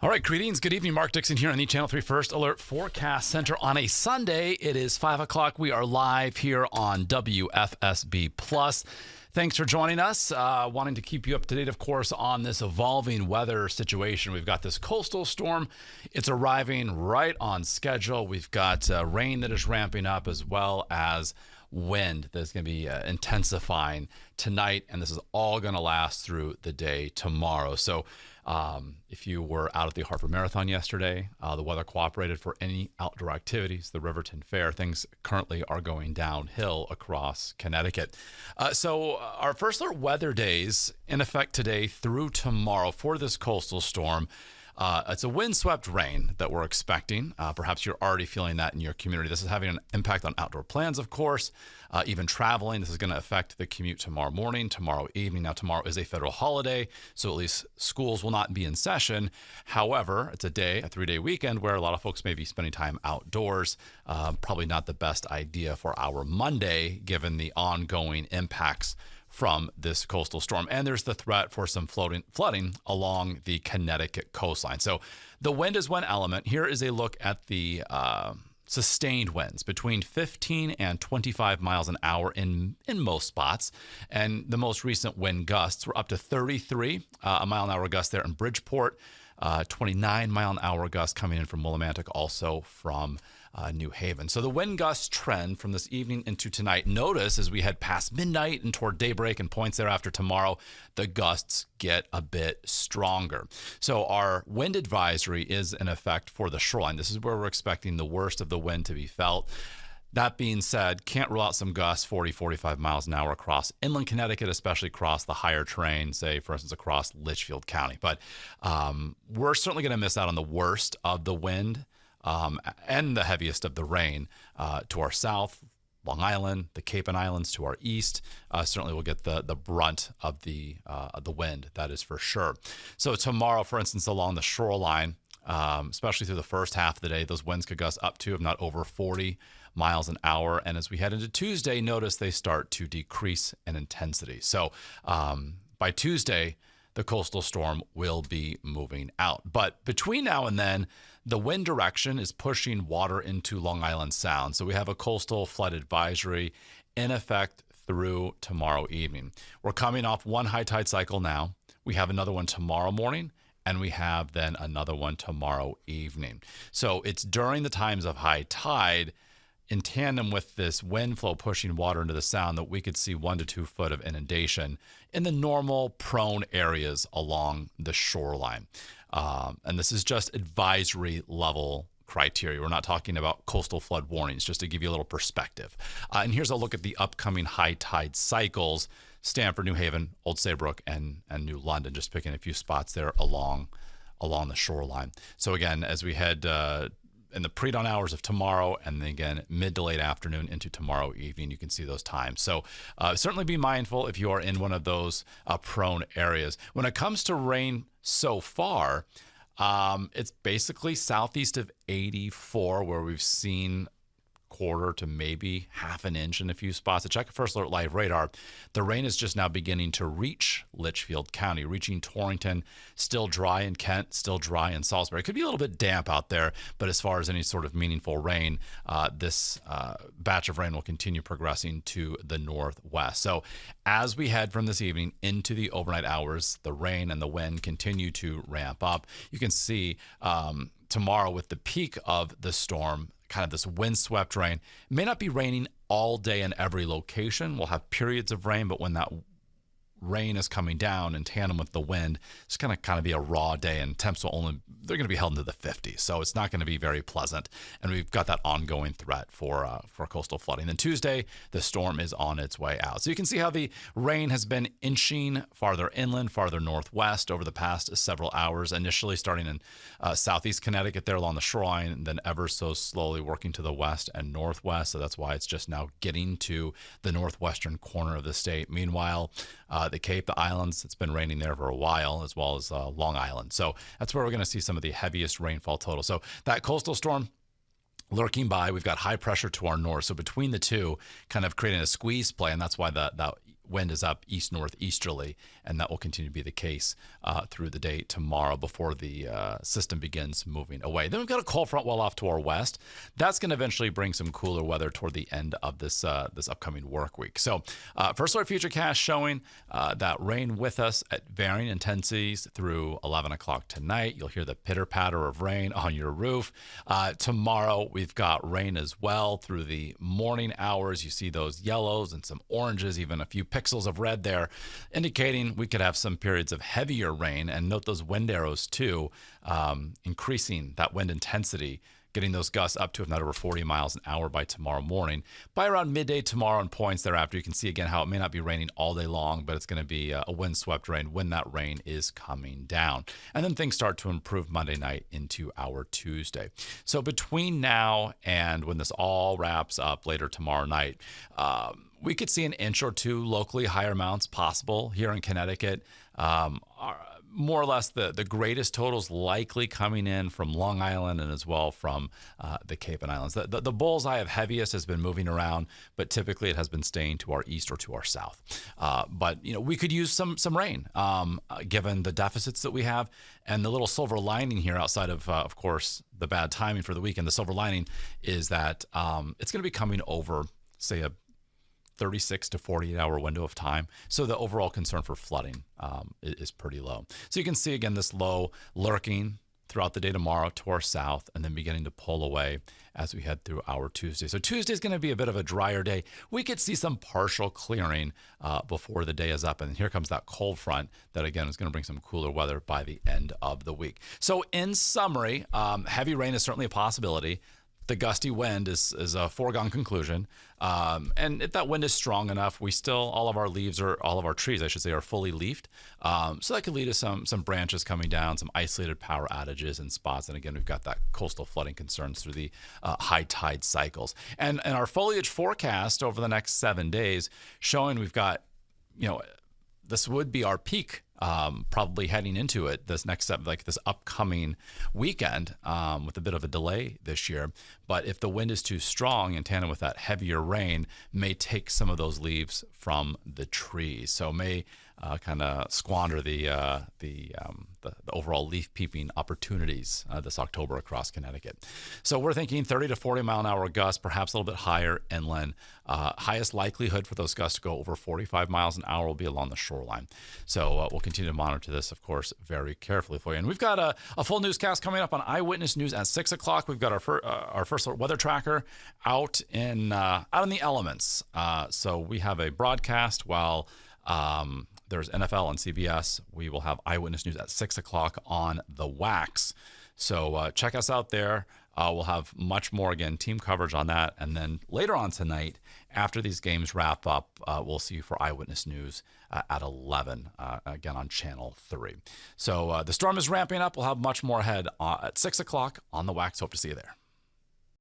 All right, greetings. Good evening. Mark Dixon here on the Channel 3 First Alert Forecast Center on a Sunday. It is 5 o'clock. We are live here on WFSB Plus. Thanks for joining us. Wanting to keep you up to date, of course, on this evolving weather situation. We've got this coastal storm. It's arriving right on schedule. We've got rain that is ramping up as well as wind that's going to be intensifying tonight, and this is all going to last through the day tomorrow. So if you were out at the Hartford Marathon yesterday, the weather cooperated for any outdoor activities. The Riverton Fair, things currently are going downhill across Connecticut. So our first alert weather days in effect today through tomorrow for this coastal storm. It's a windswept rain that we're expecting. Perhaps you're already feeling that in your community. This is having an impact on outdoor plans, of course, even traveling. This is going to affect the commute tomorrow morning, tomorrow evening. Now, tomorrow is a federal holiday, so at least schools will not be in session. However, it's a 3-day weekend where a lot of folks may be spending time outdoors. Probably not the best idea for our Monday, given the ongoing impacts from this coastal storm. And there's the threat for some flooding along the Connecticut coastline. So the wind is one element. Here is a look at the sustained winds between 15 and 25 miles an hour in most spots. And the most recent wind gusts were up to 33 a mile an hour gust there in Bridgeport, 29 mile an hour gust coming in from Willimantic, also from New Haven. So the wind gust trend from this evening into tonight. Notice as we head past midnight and toward daybreak and points thereafter tomorrow, the gusts get a bit stronger. So our wind advisory is in effect for the shoreline. This is where we're expecting the worst of the wind to be felt. That being said, can't rule out some gusts, 40, 45 miles an hour across inland Connecticut, especially across the higher terrain, say, for instance, across Litchfield County. But we're certainly going to miss out on the worst of the wind and the heaviest of the rain to our south, Long Island, the Cape and Islands to our east. Certainly we'll get the brunt of the wind, that is for sure. So tomorrow, for instance, along the shoreline, especially through the first half of the day, those winds could gust up to, if not over 40 miles an hour. And as we head into Tuesday, notice they start to decrease in intensity. So by Tuesday, the coastal storm will be moving out. But between now and then, the wind direction is pushing water into Long Island Sound. So we have a coastal flood advisory in effect through tomorrow evening. We're coming off one high tide cycle now. We have another one tomorrow morning, and we have then another one tomorrow evening. So it's during the times of high tide, in tandem with this wind flow pushing water into the sound, that we could see 1 to 2 foot of inundation in the normal prone areas along the shoreline. And this is just advisory level criteria. We're not talking about coastal flood warnings, just to give you a little perspective. And here's a look at the upcoming high tide cycles: Stamford, New Haven, Old Saybrook, and New London, just picking a few spots there along the shoreline. So again, as we head in the pre-dawn hours of tomorrow, and then again mid to late afternoon into tomorrow evening, you can see those times. So certainly be mindful if you are in one of those prone areas. When it comes to rain so far, it's basically southeast of 84 where we've seen quarter to maybe half an inch in a few spots. To check First Alert Live radar, the rain is just now beginning to reach Litchfield County, reaching Torrington, still dry in Kent, still dry in Salisbury. It could be a little bit damp out there, but as far as any sort of meaningful rain, this batch of rain will continue progressing to the northwest. So as we head from this evening into the overnight hours, the rain and the wind continue to ramp up. You can see tomorrow with the peak of the storm, kind of this windswept rain. It may not be raining all day in every location. We'll have periods of rain, but when that rain is coming down in tandem with the wind, it's going to kind of be a raw day, and temps they're going to be held into the 50s. So it's not going to be very pleasant. And we've got that ongoing threat for coastal flooding. Then Tuesday, the storm is on its way out. So you can see how the rain has been inching farther inland, farther northwest over the past several hours, initially starting in southeast Connecticut there along the shoreline, and then ever so slowly working to the west and northwest. So that's why it's just now getting to the northwestern corner of the state. Meanwhile, the Cape, the islands, it's been raining there for a while, as well as Long Island. So that's where we're going to see some of the heaviest rainfall total. So that coastal storm lurking by, we've got high pressure to our north. So between the two, kind of creating a squeeze play, and that's why that wind is up east-northeasterly, and that will continue to be the case through the day tomorrow before the system begins moving away. Then we've got a cold front well off to our west. That's going to eventually bring some cooler weather toward the end of this upcoming work week. So first alert Futurecast showing that rain with us at varying intensities through 11 o'clock tonight. You'll hear the pitter-patter of rain on your roof. Tomorrow we've got rain as well through the morning hours. You see those yellows and some oranges, even a few pixels of red there, indicating we could have some periods of heavier rain. And note those wind arrows too, increasing that wind intensity, getting those gusts up to, if not over 40 miles an hour by tomorrow morning. By around midday tomorrow and points thereafter, you can see again how it may not be raining all day long, but it's going to be a windswept rain when that rain is coming down. And then things start to improve Monday night into our Tuesday. So between now and when this all wraps up later tomorrow night, we could see an inch or two locally higher amounts possible here in Connecticut. More or less the greatest totals likely coming in from Long Island and as well from the Cape and Islands. The bullseye of heaviest has been moving around, but typically it has been staying to our east or to our south. But we could use some rain given the deficits that we have, and the little silver lining here outside of course, the bad timing for the weekend. The silver lining is that it's going to be coming over, say, a 36 to 48 hour window of time. So the overall concern for flooding is pretty low. So you can see again this low lurking throughout the day tomorrow to our south, and then beginning to pull away as we head through our Tuesday. So Tuesday is going to be a bit of a drier day. We could see some partial clearing before the day is up. And here comes that cold front that, again, is going to bring some cooler weather by the end of the week. So in summary, heavy rain is certainly a possibility. The gusty wind is a foregone conclusion. And if that wind is strong enough, all of our trees, I should say, are fully leafed. So that could lead to some branches coming down, some isolated power outages in spots. And again, we've got that coastal flooding concerns through the high tide cycles. And our foliage forecast over the next 7 days showing we've got, this would be our peak probably heading into it this upcoming weekend with a bit of a delay this year. But if the wind is too strong in tandem with that heavier rain, may take some of those leaves from the trees. So may kind of squander the overall leaf peeping opportunities this October across Connecticut. So we're thinking 30 to 40 mile an hour gusts, perhaps a little bit higher inland. Highest likelihood for those gusts to go over 45 miles an hour will be along the shoreline. So we'll continue to monitor this, of course, very carefully for you. And we've got a full newscast coming up on Eyewitness News at 6 o'clock. We've got our first weather tracker out in the elements. So we have a broadcast while there's NFL on CBS. We will have Eyewitness News at 6 o'clock on the Wax. So check us out there. We'll have much more, again, team coverage on that. And then later on tonight, after these games wrap up, we'll see you for Eyewitness News at 11, again on Channel 3. So the storm is ramping up. We'll have much more ahead at 6 o'clock on the Wax. Hope to see you there.